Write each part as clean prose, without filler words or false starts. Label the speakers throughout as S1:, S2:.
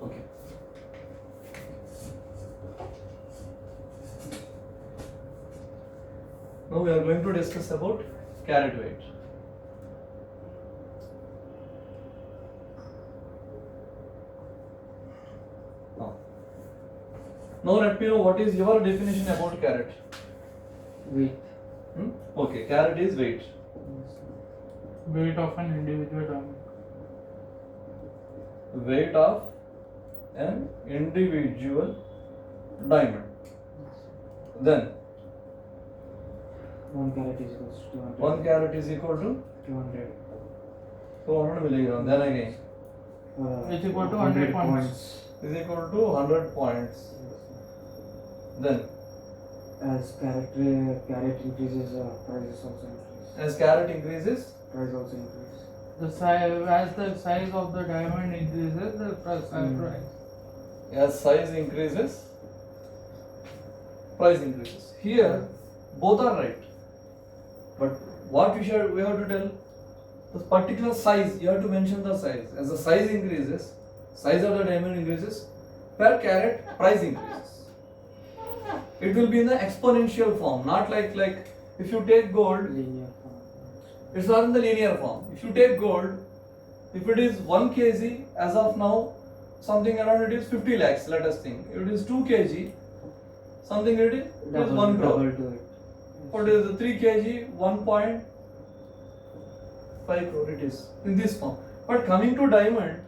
S1: Okay. Now we are going to discuss about carat weight. Now let me know what is your definition about carat.
S2: Weight.
S1: Okay, carat is weight.
S3: Weight of an individual diamond.
S1: Weight of an individual diamond. Then
S2: 1 carat is equals to 200.
S1: 1 carat is equal to
S2: 200.
S1: 200 milligram. Then again
S3: It's equal to 100 points.
S1: is equal to 100 points. Then
S2: As carat increases, prices also increase.
S1: as carat increases,
S2: Price also increase.
S3: The size, as the size of the diamond increases, the price.
S1: as size increases, price increases. Here both are right, but what we have to tell the particular size. You have to mention the size. As the size increases, size of the diamond increases, per carat price increases. It will be in the exponential form, not like if you take gold,
S2: Linear form.
S1: it's not in the linear form. If you take gold, if it is 1 kg as of now, something around it is 50 lakhs, let us think. If it is 2 kg, something it is 1 crore.
S2: Double to it.
S1: What is the 3 kg, 1.5 crore it is in this form. But coming to diamond,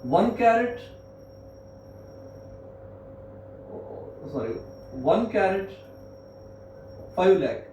S1: 1 carat, 1 carat, 5 lakh.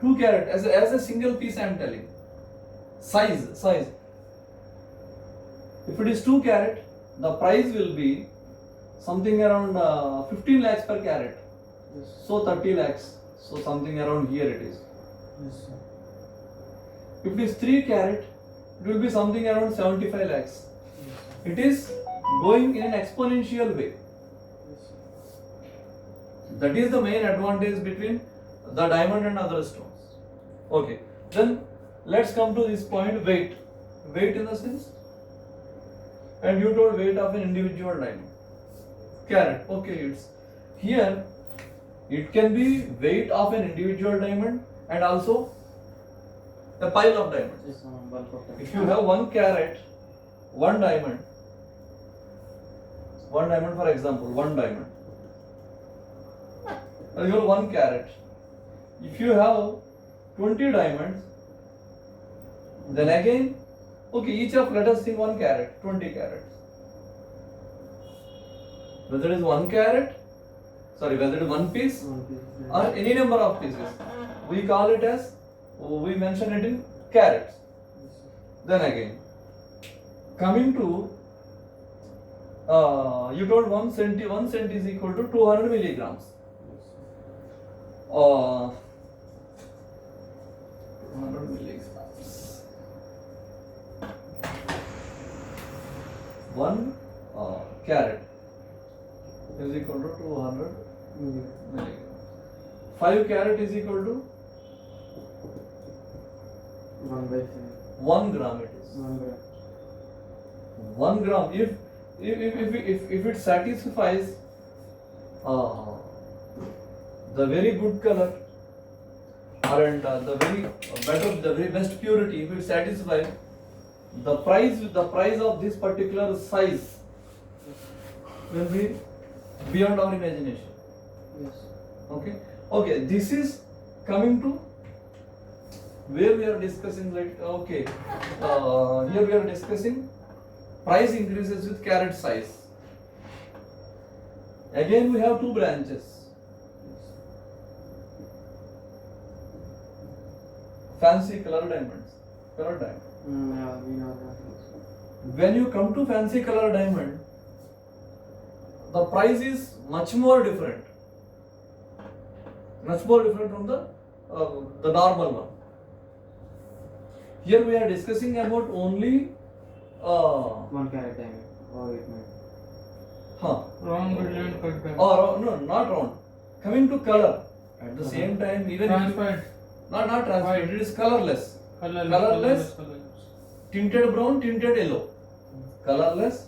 S1: 2 carat as a single piece I am telling. Size. If it is 2 carat, the price will be something around 15 lakhs per carat.
S2: Yes.
S1: So 30 lakhs. So something around here it is.
S2: Yes, sir.
S1: If it is 3 carat, it will be something around 75 lakhs.
S2: Yes, sir.
S1: It is going in an exponential way.
S2: Yes, sir.
S1: That is the main advantage between the diamond and other stones. Okay, then let's come to this point, weight. Weight in the sense, and you told weight of an individual diamond. Carat. Okay, it's here. It can be weight of an individual diamond and also the pile of diamonds.
S2: Yes, bulk of time.
S1: If you have 1 carat, 1 diamond for example, 1 diamond, and you have 1 carat. If you have 20 diamonds, then again, okay, each of, let us think 1 carat, 20 carats. Whether it is 1 carat, whether it is 1 piece
S2: One piece.
S1: or any number of pieces, we call it as, we mention it in carats.
S2: Yes, sir.
S1: Then again, coming to, you told 1 cent is equal to 200 milligrams.
S2: Yes, sir.
S1: 200 milligrams. 1 carat is equal to 200 milligrams. 5 carat is equal to
S2: 1/5.
S1: 1 gram. It is
S2: 1 gram.
S1: 1 gram. If it satisfies the very good color and the very best purity, if it satisfies the price of this particular size will be beyond our imagination.
S2: Yes.
S1: Okay, this is coming to where we are discussing here we are discussing price increases with carat size. Again we have 2 branches.
S2: Yes.
S1: Fancy colored diamonds.
S2: Yeah, we know that also.
S1: When you come to fancy color diamond, the price is much more different from the normal one. Here we are discussing about only
S2: 1 carat diamond. Or it might.
S3: Round, brilliant, cut diamond.
S1: or no, not round. Coming to color, at the same time, even if you,
S3: Transparent.
S1: not transparent, it is colorless.
S3: Colorless.
S1: tinted brown, tinted yellow, colorless,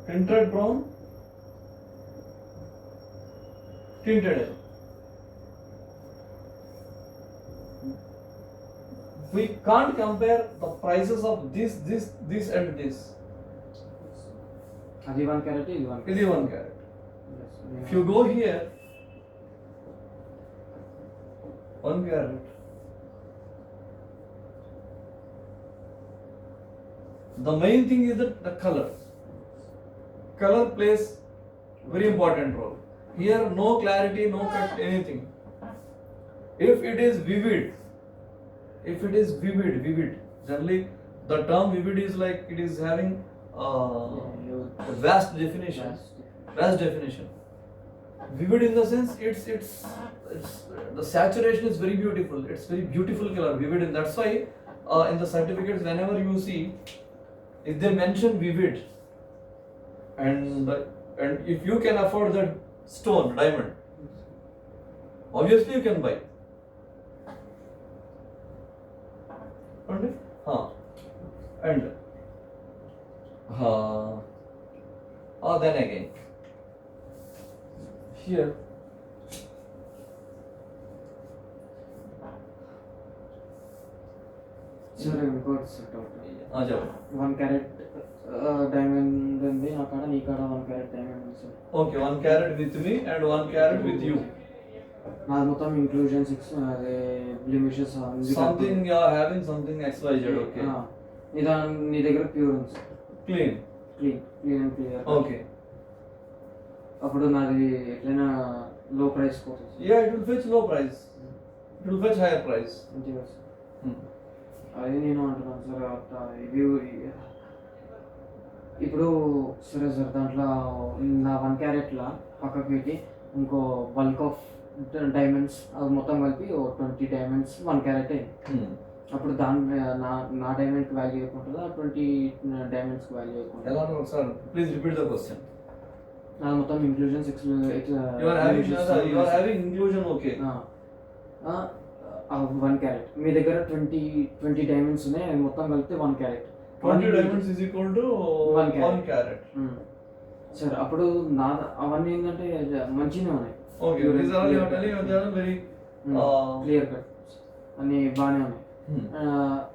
S1: tinted brown, tinted yellow. We can't compare the prices of this and this.
S2: అది 1 carat, ఇది 1
S1: This is 1 carat.
S2: Yes.
S1: If you go here, 1 carat, the main thing is the color. Color plays very important role. Here no clarity, no cut, anything. If it is vivid, generally the term vivid is like it is having a vast definition. Vivid in the sense it's the saturation is very beautiful. It's very beautiful color, vivid, and that's why in the certificates whenever you see if they mention vivid and if you can afford that stone diamond, obviously you can buy. And then again here
S2: సరే ఇంకోటి set అవుతుంది.
S1: చెప్పండి.
S2: 1 carat diamond ఉంది నా కాడ, నీ కాడ 1 carat diamond ఉంది sir.
S1: Okay 1 carat with me and 1 carat with you.
S2: నాది మొత్తం ఇంక్లూజన్ 6 అదే blemishes
S1: Something you are having something XYZ, okay.
S2: నీ దగ్గర ప్యూర్ ఉంది sir.
S1: Clean.
S2: Clean and clear.
S1: Okay.
S2: అప్పుడు నాది ఎట్లయినా లో ప్రైస్ పోతుంది.
S1: Yeah, it will fetch low price. It will fetch higher price.
S2: అంతేగా సార్.
S1: Hmm.
S2: అది నేను అంటున్నాను సార్. ఇవి ఇప్పుడు సరే సార్, దాంట్లో నా 1 caratలా పక్కకు పెట్టి ఇంకో బల్క్ ఆఫ్ డైమండ్స్ అది మొత్తం కలిపి 20 డైమండ్స్ 1 carat అయింది. అప్పుడు దాని నా డైమండ్కి వాల్యూ ఎక్కుంటుందా, 20 డైమండ్స్కి వాల్యూ ఎక్కుంటుందా?
S1: ఎలా sir please repeat the question.
S2: నా మొత్తం inclusion 6
S1: You are having inclusion, okay.
S2: 1 carat. మీ దగ్గర 20 డైమండ్స్ ఉన్నాయి, అవి మొత్తం కలిపితే 1 carat.
S1: 20 diamonds is equal to 1 carat.
S2: Sir అప్పుడు నా అవన్నీ ఏంటంటే మంచిగా ఉన్నాయి.
S1: Okay, these are all you are telling, they are very
S2: clear cut అన్ని బాగానే ఉన్నాయి.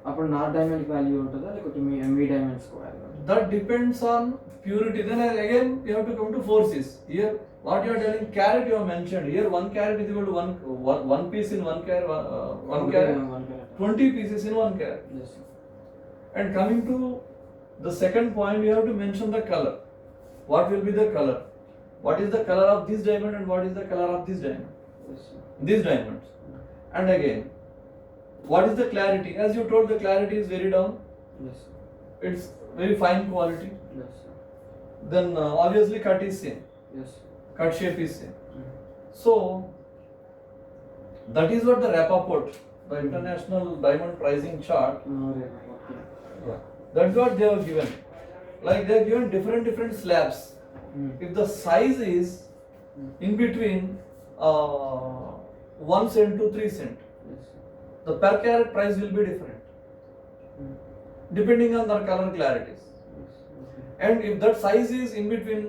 S2: అప్పుడు నా డైమండ్ వాల్యూ ఉంటుందా లేకపోతే మీ diamonds value?
S1: That depends on purity. Then again you have to come to forces. Here what you are telling, carat you have mentioned. Here 1 carat is equal to one piece in 1 carat, 1 carat, 20 pieces in 1 carat.
S2: Yes.
S1: And coming to the second point, you have to mention the color. What will be the color? What is the color of this diamond and what is the color of this diamond?
S2: Yes, sir.
S1: These diamonds. And again, what is the clarity? As you told, the clarity is very down.
S2: Yes, sir.
S1: It's very fine quality.
S2: Yes, sir.
S1: Then obviously cut is same.
S2: Yes, sir.
S1: Cut shape is same. So that is what the Rappaport, the international diamond pricing chart,
S2: Okay.
S1: that's what they have given. Like they have given different slabs. If the size is in between 1 cent to 3 cent,
S2: Yes, sir.
S1: the per carat price will be different depending on the color clarities.
S2: Yes, okay.
S1: And if that size is in between,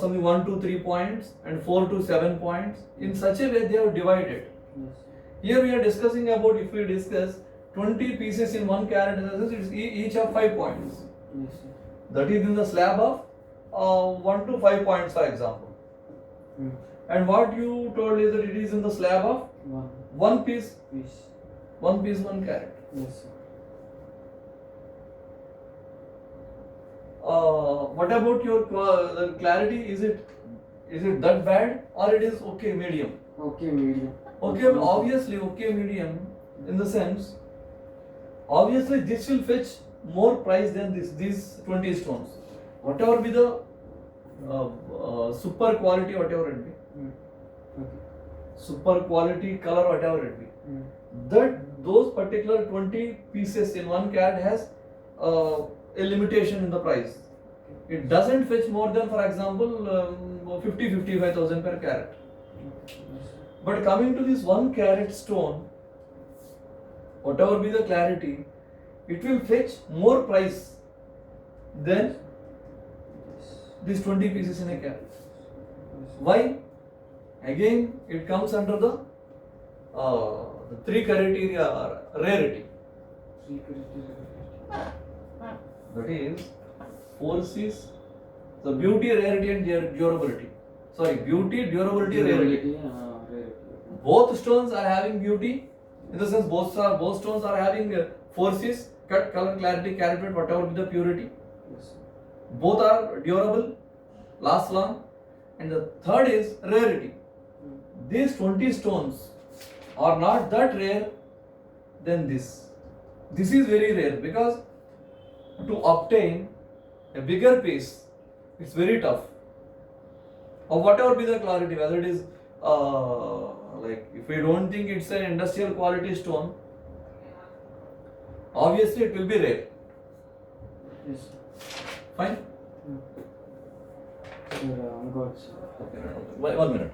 S1: something 1 to 3 points and 4 to 7 points, in such a way they have divided.
S2: Yes.
S1: Here we are discussing about, if we discuss 20 pieces in 1 carat, it's each of 5 points.
S2: Yes, sir.
S1: That is in the slab of 1 to 5 points, for example. And what you told is that it is in the slab of 1 piece,
S2: Piece.
S1: 1 carat.
S2: Yes, sir.
S1: What about your the clarity? Is it that bad or it is okay, medium?
S2: Okay, medium.
S1: Okay, obviously okay, medium, in the sense, obviously this will fetch more price than these 20 stones. Whatever be the super quality, whatever it be,
S2: Okay.
S1: super quality color, whatever it be, that those particular 20 pieces in 1 carat has a limitation in the price. It doesn't fetch more than, for example, 50-55,000 per carat. But coming to this 1 carat stone, whatever be the clarity, it will fetch more price than these 20 pieces in a carat. Why? Again, it comes under the 3 criteria rarity. That is, forces, the beauty, rarity, and durability. Sorry, beauty, durability, rarity. Both stones are having beauty, in the sense both stones are having forces, cut, color, clarity, character, whatever be the purity. Both are durable, last long, and the third is rarity. These 20 stones are not that rare than this. This is very rare because to obtain a bigger piece, it's very tough. Or whatever be the clarity, whether it is like if we don't think it's an industrial quality stone, obviously it will be rare.
S2: Yes.
S1: Fine.
S2: Sir, good, sir.
S1: One minute.